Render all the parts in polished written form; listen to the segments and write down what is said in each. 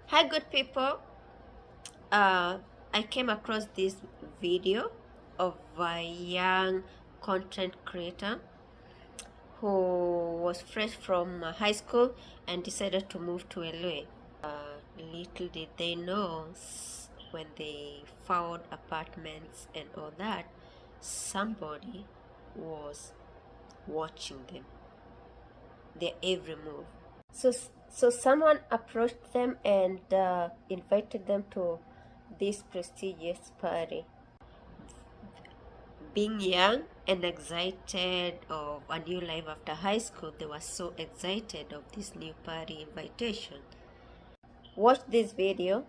Hi, good people. I came across this video of a young content creator who was fresh from high school and decided to move to LA. Little did they know, when they found apartments and all that, somebody was watching them, their every move. So someone approached them and invited them to this prestigious party. Being young and excited of a new life after high school, they were so excited of this new party invitation. Watch this video.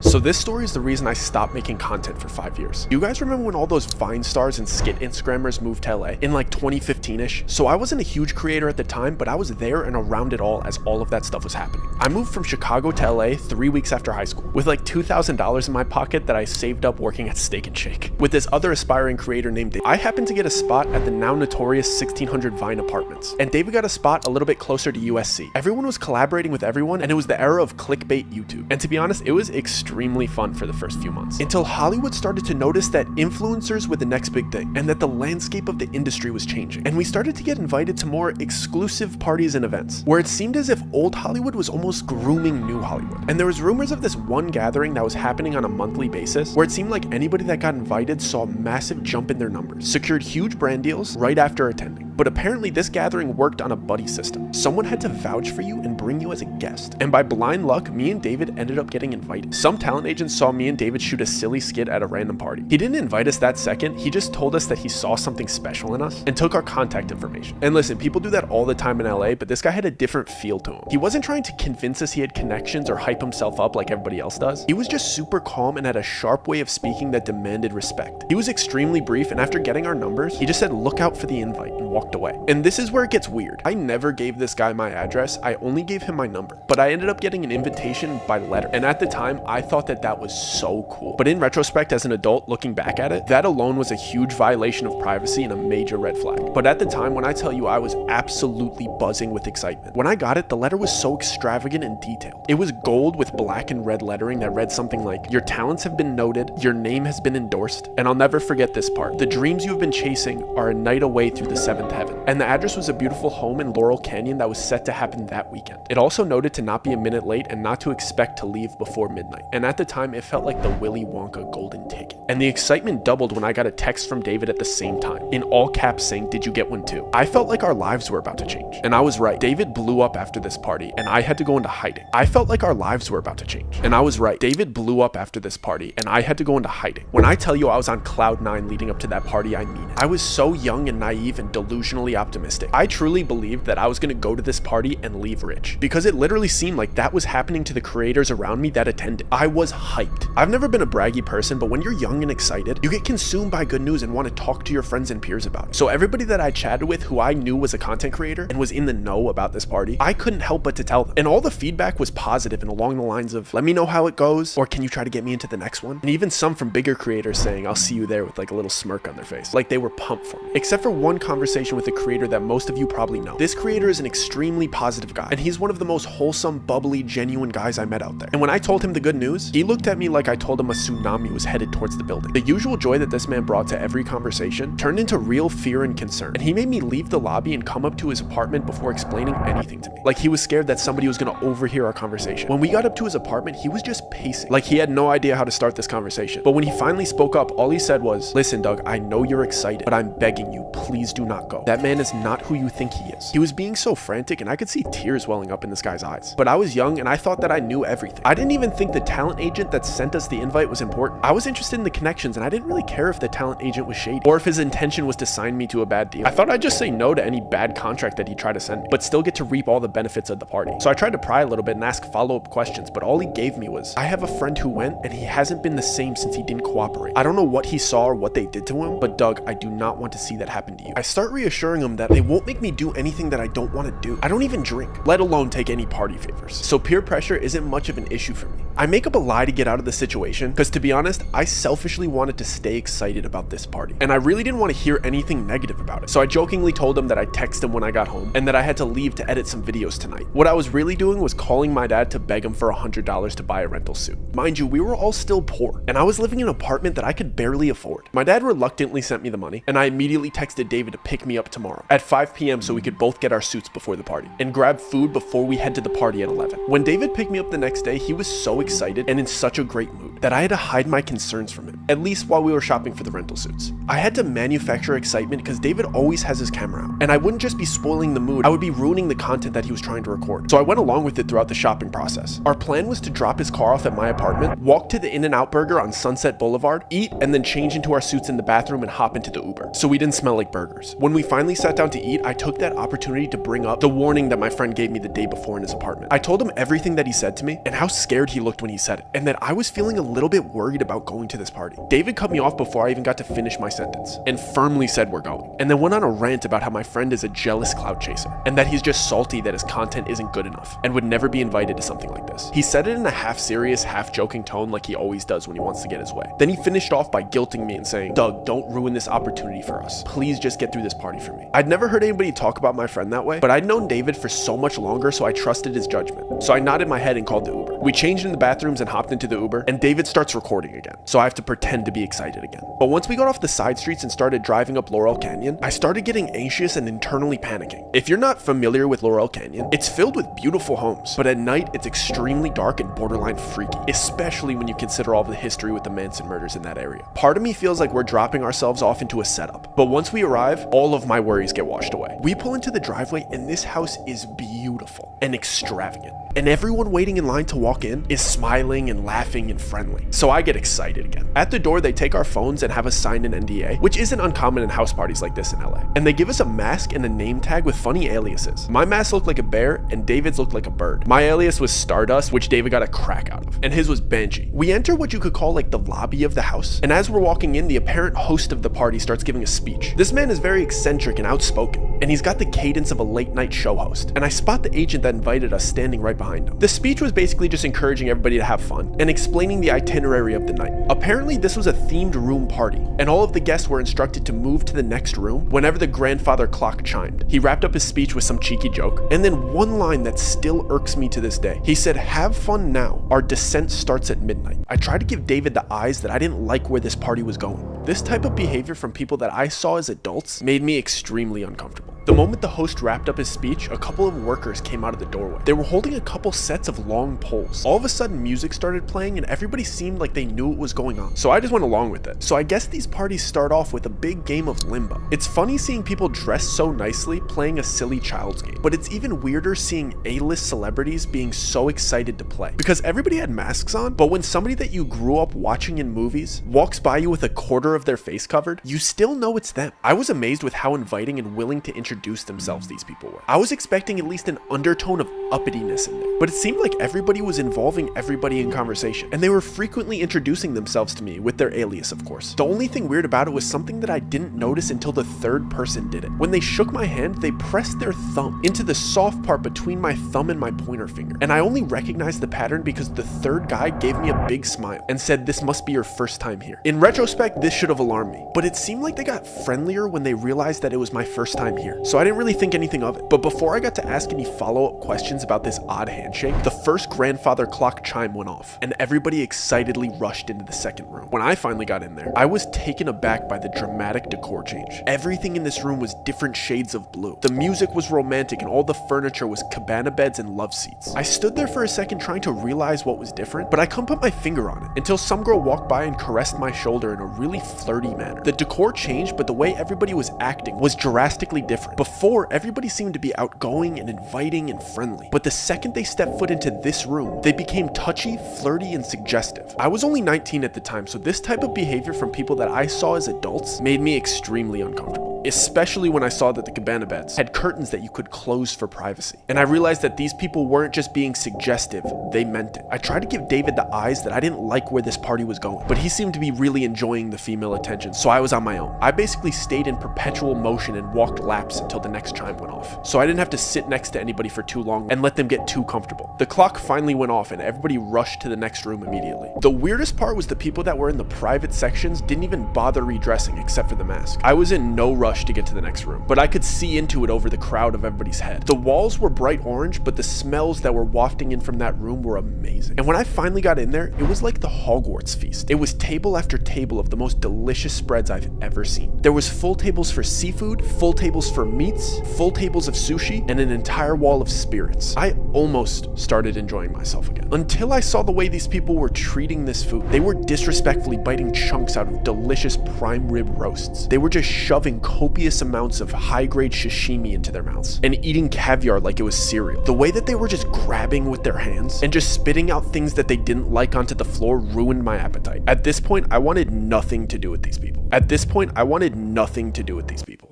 So this story is the reason I stopped making content for 5 years. You guys remember when all those Vine stars and skit Instagrammers moved to LA in like 2015-ish? So I wasn't a huge creator at the time, but I was there and around it all as all of that stuff was happening. I moved from Chicago to LA 3 weeks after high school with like $2,000 in my pocket that I saved up working at Steak and Shake. With this other aspiring creator named David, I happened to get a spot at the now notorious 1600 Vine apartments. And David got a spot a little bit closer to USC. Everyone was collaborating with everyone, and it was the era of clickbait YouTube. And to be honest, it was extremely fun for the first few months, until Hollywood started to notice that influencers were the next big thing, and that the landscape of the industry was changing. And we started to get invited to more exclusive parties and events, where it seemed as if old Hollywood was almost grooming new Hollywood. And there was rumors of this one gathering that was happening on a monthly basis, where it seemed like anybody that got invited saw a massive jump in their numbers, secured huge brand deals right after attending. But apparently this gathering worked on a buddy system. Someone had to vouch for you and bring you as a guest. And by blind luck, me and David ended up getting invited. Some talent agents saw me and David shoot a silly skit at a random party. He didn't invite us that second, he just told us that he saw something special in us and took our contact information. And listen, people do that all the time in LA, but this guy had a different feel to him. He wasn't trying to convince us he had connections or hype himself up like everybody else does. He was just super calm and had a sharp way of speaking that demanded respect. He was extremely brief, and after getting our numbers, he just said, "Look out for the invite," and walked away. And this is where it gets weird. I never gave this guy my address, I only gave him my number. But I ended up getting an invitation by letter. And at the time, I thought that that was so cool. But in retrospect, as an adult looking back at it, that alone was a huge violation of privacy and a major red flag. But at the time, when I tell you I was absolutely buzzing with excitement. When I got it, the letter was so extravagant and detailed. It was gold with black and red lettering that read something like, "Your talents have been noted, your name has been endorsed, and I'll never forget this part. The dreams you've been chasing are a night away through the seventh heaven." And the address was a beautiful home in Laurel Canyon that was set to happen that weekend. It also noted to not be a minute late and not to expect to leave before midnight. And at the time, it felt like the Willy Wonka golden ticket. And the excitement doubled when I got a text from David at the same time, in all caps saying, "Did you get one too?" I felt like our lives were about to change. And I was right. David blew up after this party, and I had to go into hiding. I felt like our lives were about to change. And I was right. David blew up after this party, and I had to go into hiding. When I tell you I was on cloud 9 leading up to that party, I mean it. I was so young and naive and delusionally optimistic. I truly believed that I was going to go to this party and leave rich, because it literally seemed like that was happening to the creators around me that attended. I was hyped. I've never been a braggy person, but when you're young and excited, you get consumed by good news and want to talk to your friends and peers about it. So everybody that I chatted with who I knew was a content creator and was in the know about this party, I couldn't help but to tell them. And all the feedback was positive and along the lines of, "Let me know how it goes," or "Can you try to get me into the next one?" And even some from bigger creators saying, "I'll see you there," with like a little smirk on their face, like they were pumped for me. Except for one conversation with a creator that most of you probably know. This creator is an extremely positive guy, and he's one of the most wholesome, bubbly, genuine guys I met out there. And when I told him the good news, he looked at me like I told him a tsunami was headed towards the building. The usual joy that this man brought to every conversation turned into real fear and concern, and he made me leave the lobby and come up to his apartment before explaining anything to me. Like he was scared that somebody was going to overhear our conversation. When we got up to his apartment, he was just pacing, like he had no idea how to start this conversation. But when he finally spoke up, all he said was, "Listen, Doug, I know you're excited, but I'm begging you, please do not go. That man is not who you think he is." He was being so frantic, and I could see tears welling up in this guy's eyes. But I was young, and I thought that I knew everything. I didn't even think the talent agent that sent us the invite was important. I was interested in the connections, and I didn't really care if the talent agent was shady, or if his intention was to sign me to a bad deal. I thought I'd just say no to any bad contract that he tried to send me, but still get to reap all the benefits of the party. So I tried to pry a little bit and ask follow-up questions, but all he gave me was, "I have a friend who went, and he hasn't been the same since he didn't cooperate. I don't know what he saw or what they did to him, but Doug, I do not want to see that happen to you." I start reassuring him that they won't make me do anything that I don't want to do. I don't even drink, let alone take any party favors. So peer pressure isn't much of an issue for me. I make up a lie to get out of the situation because, to be honest, I selfishly wanted to stay excited about this party, and I really didn't want to hear anything negative about it. So I jokingly told him that I'd text him when I got home and that I had to leave to edit some videos tonight. What I was really doing was calling my dad to beg him for $100 to buy a rental suit. Mind you, we were all still poor, and I was living in an apartment that I could barely afford. My dad reluctantly sent me the money, and I immediately texted David to pick me up tomorrow at 5 p.m. so we could both get our suits before the party and grab food before we head to the party at 11. When David picked me up the next day, he was so excited and in such a great mood that I had to hide my concerns from him, at least while we were shopping for the rental suits. I had to manufacture excitement because David always has his camera out, and I wouldn't just be spoiling the mood, I would be ruining the content that he was trying to record. So I went along with it throughout the shopping process. Our plan was to drop his car off at my apartment, walk to the In-N-Out Burger on Sunset Boulevard, eat, and then change into our suits in the bathroom and hop into the Uber, so we didn't smell like burgers. When we finally sat down to eat, I took that opportunity to bring up the warning that my friend gave me the day before in his apartment. I told him everything that he said to me and how scared he looked when he said it, and that I was feeling a little bit worried about going to this party. David cut me off before I even got to finish my sentence and firmly said we're going, and then went on a rant about how my friend is a jealous clout chaser and that he's just salty that his content isn't good enough and would never be invited to something like this. He said it in a half serious, half joking tone like he always does when he wants to get his way. Then he finished off by guilting me and saying, "Doug, don't ruin this opportunity for us. Please just get through this party for me." I'd never heard anybody talk about my friend that way, but I'd known David for so much longer, so I trusted his judgment. So I nodded my head and called the Uber. We changed in the bathrooms and hopped into the Uber, and David starts recording again, so I have to pretend to be excited again. But once we got off the side streets and started driving up Laurel Canyon, I started getting anxious and internally panicking. If you're not familiar with Laurel Canyon, it's filled with beautiful homes, but at night it's extremely dark and borderline freaky, especially when you consider all the history with the Manson murders in that area. Part of me feels like we're dropping ourselves off into a setup, but once we arrive, all of my worries get washed away. We pull into the driveway and this house is beautiful and extravagant, and everyone waiting in line to walk in is smiling and laughing and friendly. So I get excited again. At the door, they take our phones and have us sign an NDA, which isn't uncommon in house parties like this in LA. And they give us a mask and a name tag with funny aliases. My mask looked like a bear and David's looked like a bird. My alias was Stardust, which David got a crack out of, and his was Banshee. We enter what you could call like the lobby of the house, and as we're walking in, the apparent host of the party starts giving a speech. This man is very eccentric and outspoken, and he's got the cadence of a late night show host, and I spot the agent that invited us standing right behind him. The speech was basically just encouraging everybody to have fun and explaining the itinerary of the night. Apparently this was a themed room party, and all of the guests were instructed to move to the next room whenever the grandfather clock chimed. He wrapped up his speech with some cheeky joke, and then one line that still irks me to this day. He said, "Have fun now, our descent starts at midnight." I tried to give David the eyes that I didn't like where this party was going. This type of behavior from people that I saw as adults made me extremely uncomfortable. The moment the host wrapped up his speech, a couple of workers came out of the doorway. They were holding a couple sets of long poles. All of a sudden, music started playing and everybody seemed like they knew what was going on. So I just went along with it. So I guess these parties start off with a big game of limbo. It's funny seeing people dressed so nicely playing a silly child's game, but it's even weirder seeing A-list celebrities being so excited to play. Because everybody had masks on, but when somebody that you grew up watching in movies walks by you with a quarter of their face covered, you still know it's them. I was amazed with how inviting and willing to introduce themselves these people were. I was expecting at least an undertone of uppityness in there, but it seemed like everybody was involving everybody in conversation, and they were frequently introducing themselves to me with their alias, of course. The only thing weird about it was something that I didn't notice until the third person did it. When they shook my hand, they pressed their thumb into the soft part between my thumb and my pointer finger, and I only recognized the pattern because the third guy gave me a big smile and said, "This must be your first time here." In retrospect, this should have alarmed me, but it seemed like they got friendlier when they realized that it was my first time here, so I didn't really think anything of it. But before I got to ask any follow-up questions about this odd handshake, the first grandfather clock chime went off, and everybody excitedly rushed into the second room. When I finally got in there, I was taken aback by the dramatic decor change. Everything in this room was different shades of blue. The music was romantic, and all the furniture was cabana beds and love seats. I stood there for a second trying to realize what was different, but I couldn't put my finger on it until some girl walked by and caressed my shoulder in a really flirty manner. The decor changed, but the way everybody was acting was drastically different. Before, everybody seemed to be outgoing and inviting and friendly, but the second they stepped foot into this room, they became touchy, flirty, and suggestive. I was only 19 at the time, so this type of behavior from people that I saw as adults made me extremely uncomfortable. especially when I saw that the cabana beds had curtains that you could close for privacy. And I realized that these people weren't just being suggestive, they meant it. I tried to give David the eyes that I didn't like where this party was going, but he seemed to be really enjoying the female attention, so I was on my own. I basically stayed in perpetual motion and walked laps until the next chime went off, so I didn't have to sit next to anybody for too long and let them get too comfortable. The clock finally went off and everybody rushed to the next room immediately. The weirdest part was the people that were in the private sections didn't even bother redressing except for the mask. I was in no rush to get to the next room, but I could see into it over the crowd of everybody's head. The walls were bright orange, but the smells that were wafting in from that room were amazing. And when I finally got in there, it was like the Hogwarts feast. It was table after table of the most delicious spreads I've ever seen. There was full tables for seafood, full tables for meats, full tables of sushi, and an entire wall of spirits. I almost started enjoying myself again, until I saw the way these people were treating this food. They were disrespectfully biting chunks out of delicious prime rib roasts. They were just shoving copious amounts of high-grade sashimi into their mouths and eating caviar like it was cereal. The way that they were just grabbing with their hands and just spitting out things that they didn't like onto the floor ruined my appetite. At this point, I wanted nothing to do with these people.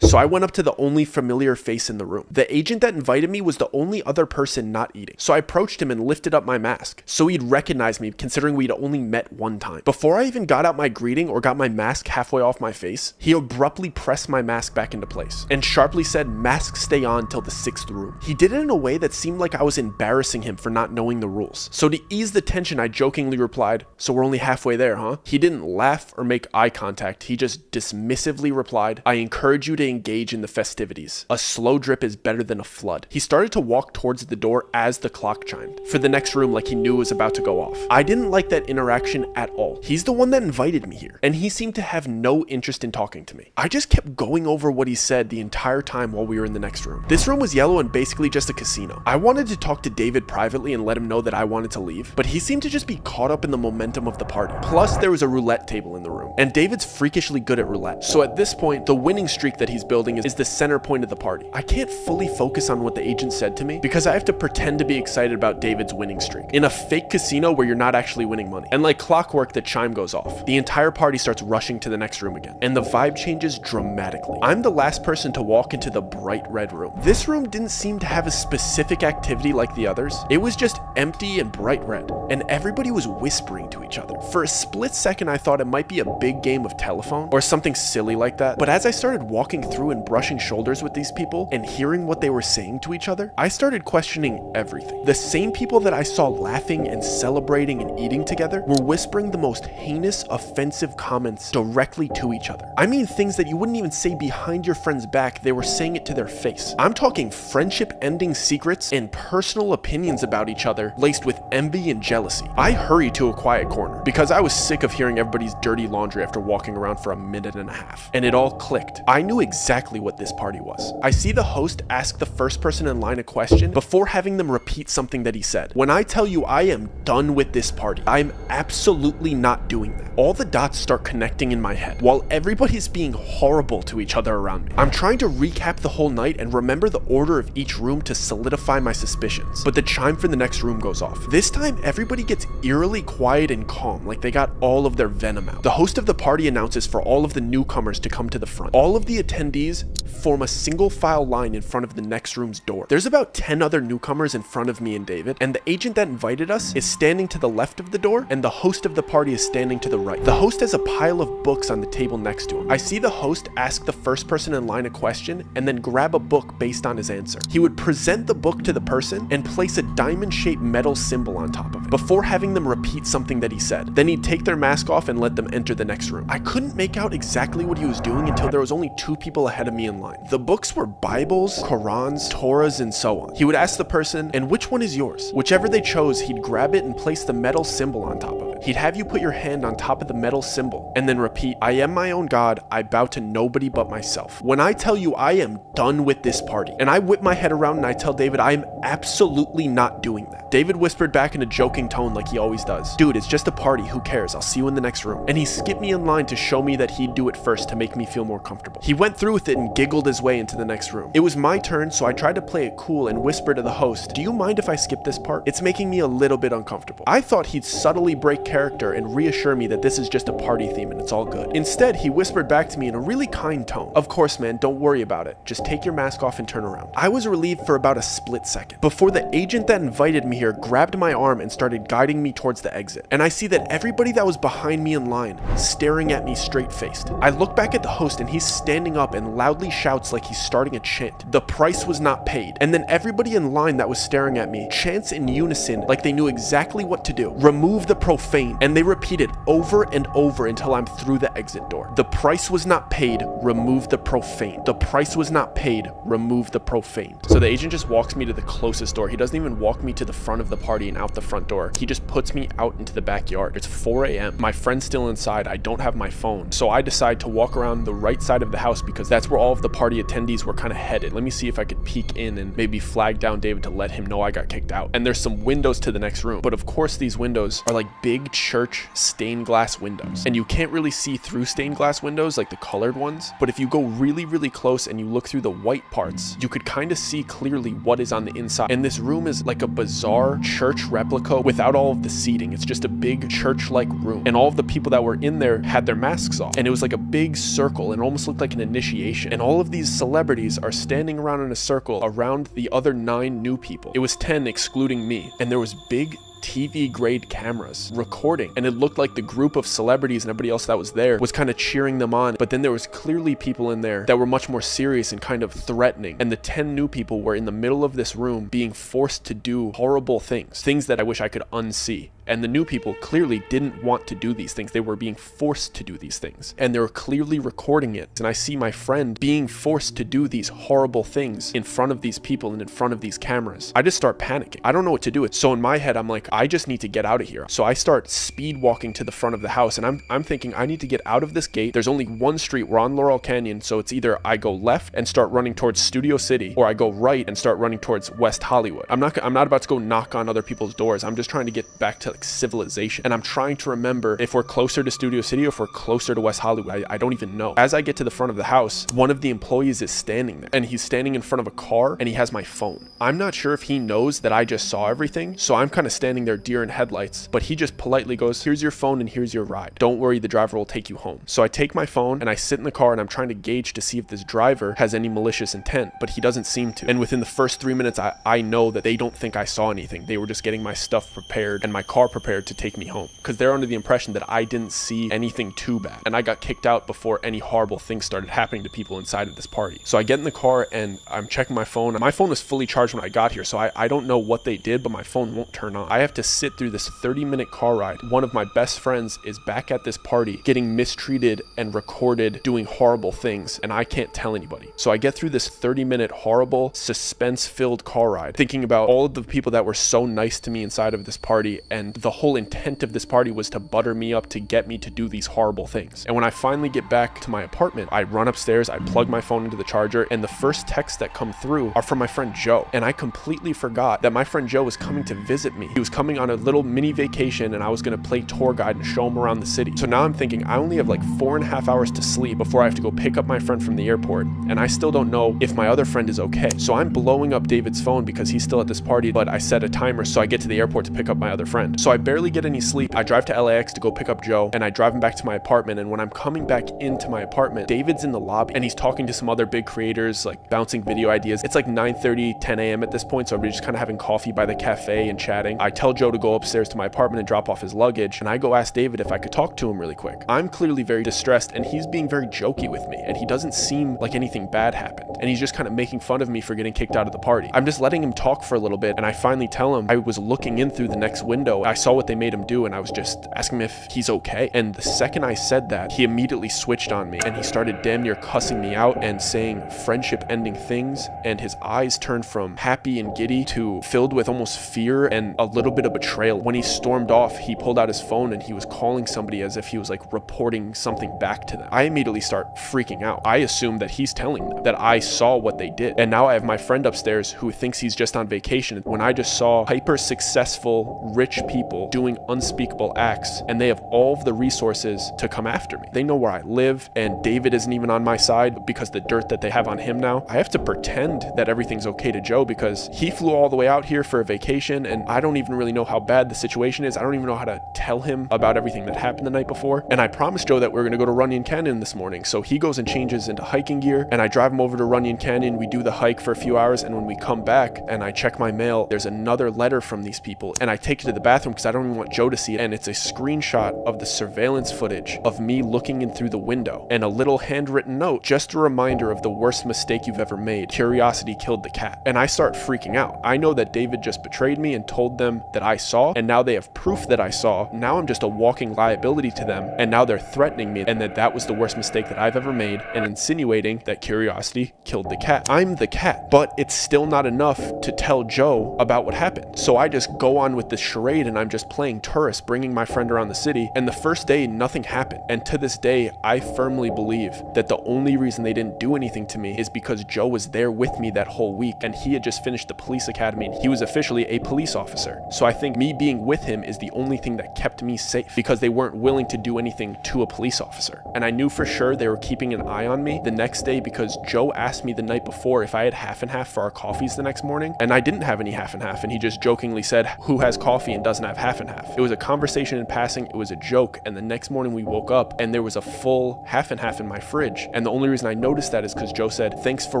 So I went up to the only familiar face in the room. The agent that invited me was the only other person not eating. So I approached him and lifted up my mask, so he'd recognize me considering we'd only met one time. Before I even got out my greeting or got my mask halfway off my face, he abruptly pressed my mask back into place and sharply said, "Mask stay on till the 6th room." He did it in a way that seemed like I was embarrassing him for not knowing the rules. So to ease the tension, I jokingly replied, "So we're only halfway there, huh?" He didn't laugh or make eye contact. He just dismissively replied, "I encourage you to engage in the festivities. A slow drip is better than a flood." He started to walk towards the door as the clock chimed for the next room, like he knew it was about to go off. I didn't like that interaction at all. He's the one that invited me here, and he seemed to have no interest in talking to me. I just kept going over what he said the entire time while we were in the next room. This room was yellow and basically just a casino. I wanted to talk to David privately and let him know that I wanted to leave, but he seemed to just be caught up in the momentum of the party. Plus, there was a roulette table in the room, and David's freakishly good at roulette. So at this point, the winning streak that he's building is the center point of the party. I can't fully focus on what the agent said to me because I have to pretend to be excited about David's winning streak in a fake casino where you're not actually winning money. And like clockwork, the chime goes off. The entire party starts rushing to the next room again, and the vibe changes dramatically. I'm the last person to walk into the bright red room. This room didn't seem to have a specific activity like the others. It was just empty and bright red, and everybody was whispering to each other. For a split second, I thought it might be a big game of telephone or something silly like that, but as I started walking through and brushing shoulders with these people and hearing what they were saying to each other, I started questioning everything. The same people that I saw laughing and celebrating and eating together were whispering the most heinous, offensive comments directly to each other. I mean things that you wouldn't even say behind your friend's back, they were saying it to their face. I'm talking friendship-ending secrets and personal opinions about each other laced with envy and jealousy. I hurried to a quiet corner because I was sick of hearing everybody's dirty laundry after walking around for a minute and a half. And it all clicked. I knew exactly what this party was. I see the host ask the first person in line a question before having them repeat something that he said. When I tell you I am done with this party, I'm absolutely not doing that. All the dots start connecting in my head while everybody's being horrible to each other around me. I'm trying to recap the whole night and remember the order of each room to solidify my suspicions, but the chime for the next room goes off. This time, everybody gets eerily quiet and calm, like they got all of their venom out. The host of the party announces for all of the newcomers to come to the front. All of the attendees form a single file line in front of the next room's door. There's about 10 other newcomers in front of me and David, and the agent that invited us is standing to the left of the door, and the host of the party is standing to the right. The host has a pile of books on the table next to him. I see the host ask the first person in line a question and then grab a book based on his answer. He would present the book to the person and place a diamond-shaped metal symbol on top of it before having them repeat something that he said. Then he'd take their mask off and let them enter the next room. I couldn't make out exactly what he was doing until there was only 2 people ahead of me in line. The books were Bibles, Qurans, Torahs, and so on. He would ask the person, "And which one is yours?" Whichever they chose, he'd grab it and place the metal symbol on top of it. He'd have you put your hand on top of the metal symbol and then repeat, "I am my own God, I bow to nobody but myself." When I tell you I am done with this party, and I whip my head around and I tell David I am absolutely not doing that. David whispered back in a joking joking tone like he always does. Dude, it's just a party, who cares? I'll see you in the next room. And he skipped me in line to show me that he'd do it first to make me feel more comfortable. He went through with it and giggled his way into the next room. It was my turn, so I tried to play it cool and whisper to the host, do you mind if I skip this part? It's making me a little bit uncomfortable. I thought he'd subtly break character and reassure me that this is just a party theme and it's all good. Instead, he whispered back to me in a really kind tone, of course man, don't worry about it. Just take your mask off and turn around. I was relieved for about a split second, before the agent that invited me here grabbed my arm and started guiding me towards the exit. And I see that everybody that was behind me in line, staring at me straight-faced. I look back at the host and he's standing up and loudly shouts like he's starting a chant. The price was not paid. And then everybody in line that was staring at me chants in unison like they knew exactly what to do. Remove the profane. And they repeat it over and over until I'm through the exit door. The price was not paid. Remove the profane. The price was not paid. Remove the profane. So the agent just walks me to the closest door. He doesn't even walk me to the front of the party and out the front door. He just puts me out into the backyard. It's 4 a.m. My friend's still inside. I don't have my phone. So I decide to walk around the right side of the house because that's where all of the party attendees were kind of headed. Let me see if I could peek in and maybe flag down David to let him know I got kicked out. And there's some windows to the next room. But of course these windows are like big church stained glass windows. And you can't really see through stained glass windows like the colored ones. But if you go really, really close and you look through the white parts, you could kind of see clearly what is on the inside. And this room is like a bizarre church replica without all of the seating. It's just a big church-like room. And all of the people that were in there had their masks off. And it was like a big circle and almost looked like an initiation. And all of these celebrities are standing around in a circle around the other 9 new people. It was 10 excluding me. And there was big TV grade cameras recording, and it looked like the group of celebrities and everybody else that was there was kind of cheering them on, but then there was clearly people in there that were much more serious and kind of threatening. And the 10 new people were in the middle of this room being forced to do horrible things that I wish I could unsee. And the new people clearly didn't want to do these things. They were being forced to do these things. And they were clearly recording it. And I see my friend being forced to do these horrible things in front of these people and in front of these cameras. I just start panicking. I don't know what to do. So in my head, I'm like, I just need to get out of here. So I start speed walking to the front of the house. And I'm thinking I need to get out of this gate. There's only one street. We're on Laurel Canyon. So it's either I go left and start running towards Studio City, or I go right and start running towards West Hollywood. I'm not about to go knock on other people's doors. I'm just trying to get back to civilization. And I'm trying to remember if we're closer to Studio City or if we're closer to West Hollywood. I don't even know. As I get to the front of the house, one of the employees is standing there, and he's standing in front of a car and he has my phone. I'm not sure if he knows that I just saw everything, so I'm kind of standing there deer in headlights, but he just politely goes, here's your phone and here's your ride. Don't worry, the driver will take you home. So I take my phone and I sit in the car and I'm trying to gauge to see if this driver has any malicious intent, but he doesn't seem to. And within the first 3 minutes, I know that they don't think I saw anything. They were just getting my stuff prepared and my car prepared to take me home, because they're under the impression that I didn't see anything too bad, and I got kicked out before any horrible things started happening to people inside of this party. So I get in the car and I'm checking my phone. My phone was fully charged when I got here, so I don't know what they did, but my phone won't turn on. I have to sit through this 30-minute car ride. One of my best friends is back at this party getting mistreated and recorded doing horrible things, and I can't tell anybody. So I get through this 30-minute horrible suspense-filled car ride thinking about all of the people that were so nice to me inside of this party, and the whole intent of this party was to butter me up to get me to do these horrible things. And when I finally get back to my apartment, I run upstairs, I plug my phone into the charger, and the first texts that come through are from my friend Joe. And I completely forgot that my friend Joe was coming to visit me. He was coming on a little mini vacation, and I was going to play tour guide and show him around the city. So now I'm thinking I only have like 4.5 hours to sleep before I have to go pick up my friend from the airport, and I still don't know if my other friend is okay. So I'm blowing up David's phone because he's still at this party, but I set a timer so I get to the airport to pick up my other friend. So I barely get any sleep. I drive to LAX to go pick up Joe, and I drive him back to my apartment. And when I'm coming back into my apartment, David's in the lobby and he's talking to some other big creators, like bouncing video ideas. It's like 9:30, 10 a.m. at this point, so we're just kind of having coffee by the cafe and chatting. I tell Joe to go upstairs to my apartment and drop off his luggage, and I go ask David if I could talk to him really quick. I'm clearly very distressed, and he's being very jokey with me, and he doesn't seem like anything bad happened, and he's just kind of making fun of me for getting kicked out of the party. I'm just letting him talk for a little bit, and I finally tell him I was looking in through the next window. I saw what they made him do, and I was just asking him if he's okay. And the second I said that, he immediately switched on me, and he started damn near cussing me out and saying friendship ending things, and his eyes turned from happy and giddy to filled with almost fear and a little bit of betrayal. When he stormed off, he pulled out his phone and he was calling somebody as if he was like reporting something back to them. I immediately start freaking out. I assume that he's telling them that I saw what they did, and now I have my friend upstairs who thinks he's just on vacation when I just saw hyper successful rich people people doing unspeakable acts, and they have all of the resources to come after me. They know where I live, and David isn't even on my side because the dirt that they have on him now. I have to pretend that everything's okay to Joe because he flew all the way out here for a vacation, and I don't even really know how bad the situation is. I don't even know how to tell him about everything that happened the night before. And I promised Joe that we're gonna go to Runyon Canyon this morning, so he goes and changes into hiking gear, and I drive him over to Runyon Canyon. We do the hike for a few hours, and when we come back and I check my mail, there's another letter from these people, and I take it to the bathroom because I don't even want Joe to see it, and it's a screenshot of the surveillance footage of me looking in through the window, and a little handwritten note, just a reminder of the worst mistake you've ever made. Curiosity killed the cat. And I start freaking out. I know that David just betrayed me and told them that I saw, and now they have proof that I saw. Now I'm just a walking liability to them, and now they're threatening me, and that was the worst mistake that I've ever made, and insinuating that curiosity killed the cat. I'm the cat, but it's still not enough to tell Joe about what happened. So I just go on with this charade, and I'm just playing tourist, bringing my friend around the city, and the first day nothing happened. And to this day, I firmly believe that the only reason they didn't do anything to me is because Joe was there with me that whole week, and he had just finished the police academy, and he was officially a police officer. So I think me being with him is the only thing that kept me safe, because they weren't willing to do anything to a police officer. And I knew for sure they were keeping an eye on me the next day, because Joe asked me the night before if I had half and half for our coffees the next morning, and I didn't have any half and half, and he just jokingly said, "Who has coffee and doesn't have half and half?" It was a conversation in passing, it was a joke, and the next morning we woke up and there was a full half and half in my fridge. And the only reason I noticed that is because Joe said, "Thanks for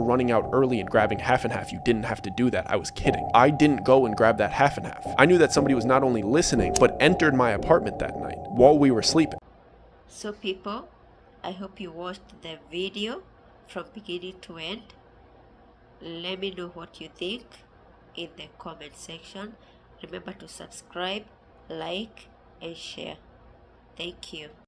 running out early and grabbing half and half. You didn't have to do that." I was kidding. I didn't go and grab that half and half. I knew that somebody was not only listening, but entered my apartment that night while we were sleeping. So people, I hope you watched the video from beginning to end. Let me know what you think in the comment section. Remember to subscribe, like, and share. Thank you.